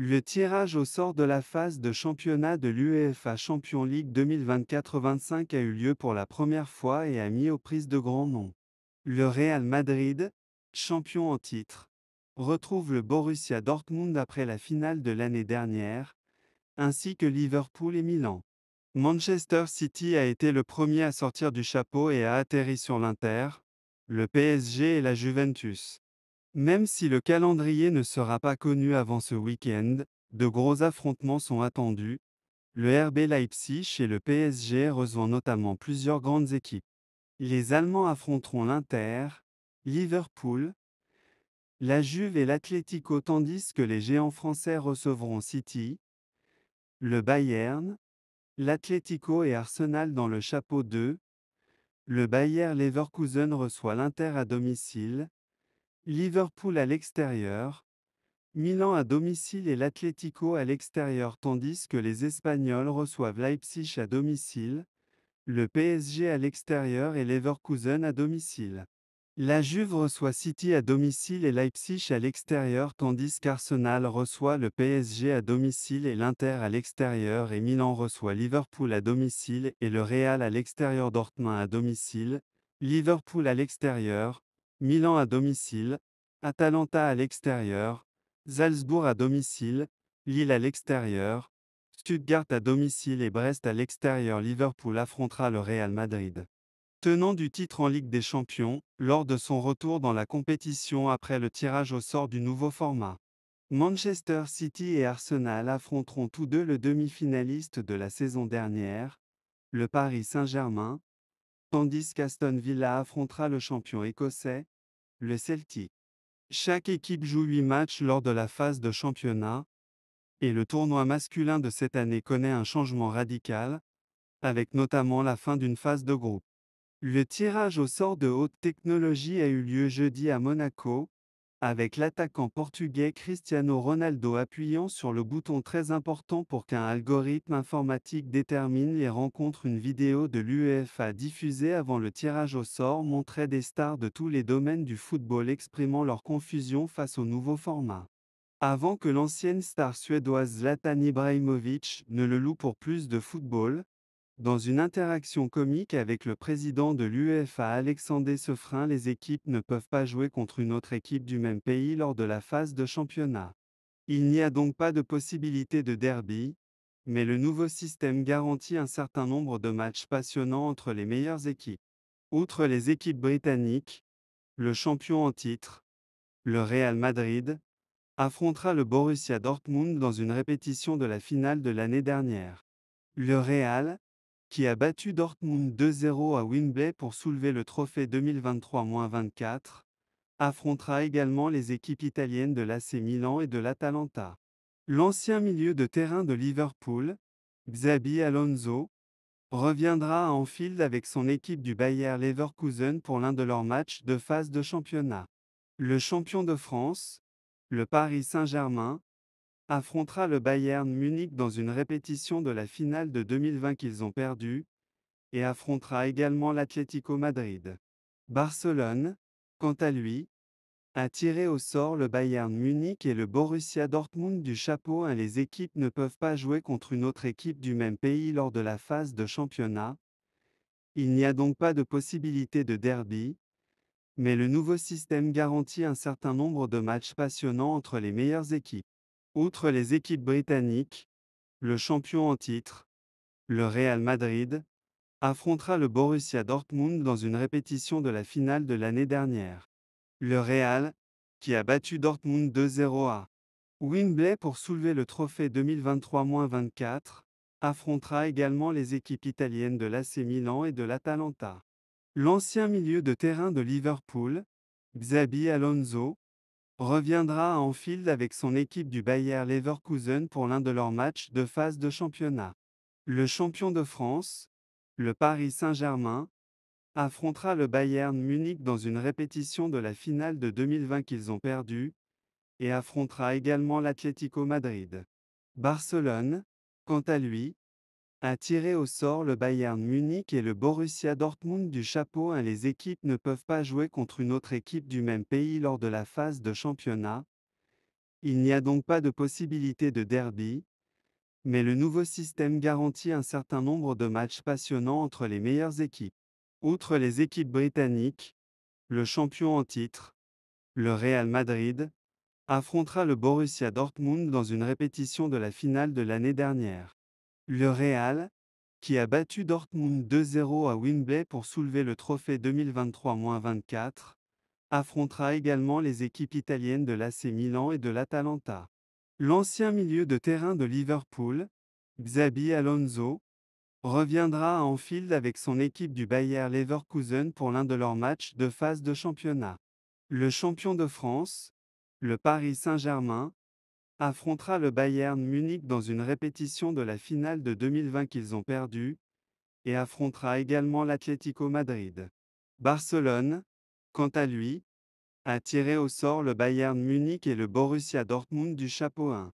Le tirage au sort de la phase de championnat de l'UEFA Champions League 2024-25 a eu lieu pour la première fois et a mis aux prises de grands noms. Le Real Madrid, champion en titre, retrouve le Borussia Dortmund après la finale de l'année dernière, ainsi que Liverpool et Milan. Manchester City a été le premier à sortir du chapeau et a atterri sur l'Inter, le PSG et la Juventus. Même si le calendrier ne sera pas connu avant ce week-end, de gros affrontements sont attendus. Le RB Leipzig et le PSG reçoivent notamment plusieurs grandes équipes. Les Allemands affronteront l'Inter, Liverpool, la Juve et l'Atlético tandis que les géants français recevront City, le Bayern, l'Atlético et Arsenal dans le chapeau 2. Le Bayer Leverkusen reçoit l'Inter à domicile, Liverpool à l'extérieur, Milan à domicile et l'Atlético à l'extérieur tandis que les Espagnols reçoivent Leipzig à domicile, le PSG à l'extérieur et Leverkusen à domicile. La Juve reçoit City à domicile et Leipzig à l'extérieur tandis qu'Arsenal reçoit le PSG à domicile et l'Inter à l'extérieur et Milan reçoit Liverpool à domicile et le Real à l'extérieur. Dortmund à domicile, Liverpool à l'extérieur, Milan à domicile, Atalanta à l'extérieur, Salzbourg à domicile, Lille à l'extérieur, Stuttgart à domicile et Brest à l'extérieur. Liverpool affrontera le Real Madrid, tenant du titre en Ligue des Champions, lors de son retour dans la compétition après le tirage au sort du nouveau format. Manchester City et Arsenal affronteront tous deux le demi-finaliste de la saison dernière, le Paris Saint-Germain, tandis qu'Aston Villa affrontera le champion écossais, le Celtic. Chaque équipe joue 8 matchs lors de la phase de championnat, et le tournoi masculin de cette année connaît un changement radical, avec notamment la fin d'une phase de groupe. Le tirage au sort de haute technologie a eu lieu jeudi à Monaco, avec l'attaquant portugais Cristiano Ronaldo appuyant sur le bouton très important pour qu'un algorithme informatique détermine les rencontres. Une vidéo de l'UEFA diffusée avant le tirage au sort montrait des stars de tous les domaines du football exprimant leur confusion face au nouveau format. Avant que l'ancienne star suédoise Zlatan Ibrahimovic ne le loue pour plus de football, dans une interaction comique avec le président de l'UEFA Alexandre Sefrin, les équipes ne peuvent pas jouer contre une autre équipe du même pays lors de la phase de championnat. Il n'y a donc pas de possibilité de derby, mais le nouveau système garantit un certain nombre de matchs passionnants entre les meilleures équipes. Outre les équipes britanniques, le champion en titre, le Real Madrid, affrontera le Borussia Dortmund dans une répétition de la finale de l'année dernière. Le Real, qui a battu Dortmund 2-0 à Wembley pour soulever le trophée 2023-24, affrontera également les équipes italiennes de l'AC Milan et de l'Atalanta. L'ancien milieu de terrain de Liverpool, Xabi Alonso, reviendra à Anfield avec son équipe du Bayer Leverkusen pour l'un de leurs matchs de phase de championnat. Le champion de France, le Paris Saint-Germain, affrontera le Bayern Munich dans une répétition de la finale de 2020 qu'ils ont perdue, et affrontera également l'Atlético Madrid. Barcelone, quant à lui, a tiré au sort le Bayern Munich et le Borussia Dortmund du chapeau 1. Les équipes ne peuvent pas jouer contre une autre équipe du même pays lors de la phase de championnat. Il n'y a donc pas de possibilité de derby, mais le nouveau système garantit un certain nombre de matchs passionnants entre les meilleures équipes. Outre les équipes britanniques, le champion en titre, le Real Madrid, affrontera le Borussia Dortmund dans une répétition de la finale de l'année dernière. Le Real, qui a battu Dortmund 2-0 à Wembley pour soulever le trophée 2023-24, affrontera également les équipes italiennes de l'AC Milan et de l'Atalanta. L'ancien milieu de terrain de Liverpool, Xabi Alonso, reviendra à Anfield avec son équipe du Bayer Leverkusen pour l'un de leurs matchs de phase de championnat. Le champion de France, le Paris Saint-Germain, affrontera le Bayern Munich dans une répétition de la finale de 2020 qu'ils ont perdue, et affrontera également l'Atlético Madrid. Barcelone, quant à lui, a tiré au sort le Bayern Munich et le Borussia Dortmund du chapeau 1. Les équipes ne peuvent pas jouer contre une autre équipe du même pays lors de la phase de championnat. Il n'y a donc pas de possibilité de derby, mais le nouveau système garantit un certain nombre de matchs passionnants entre les meilleures équipes. Outre les équipes britanniques, le champion en titre, le Real Madrid, affrontera le Borussia Dortmund dans une répétition de la finale de l'année dernière. Le Real, qui a battu Dortmund 2-0 à Wembley pour soulever le trophée 2023-24, affrontera également les équipes italiennes de l'AC Milan et de l'Atalanta. L'ancien milieu de terrain de Liverpool, Xabi Alonso, reviendra à Anfield avec son équipe du Bayer Leverkusen pour l'un de leurs matchs de phase de championnat. Le champion de France, le Paris Saint-Germain, affrontera le Bayern Munich dans une répétition de la finale de 2020 qu'ils ont perdue, et affrontera également l'Atlético Madrid. Barcelone, quant à lui, a tiré au sort le Bayern Munich et le Borussia Dortmund du chapeau 1.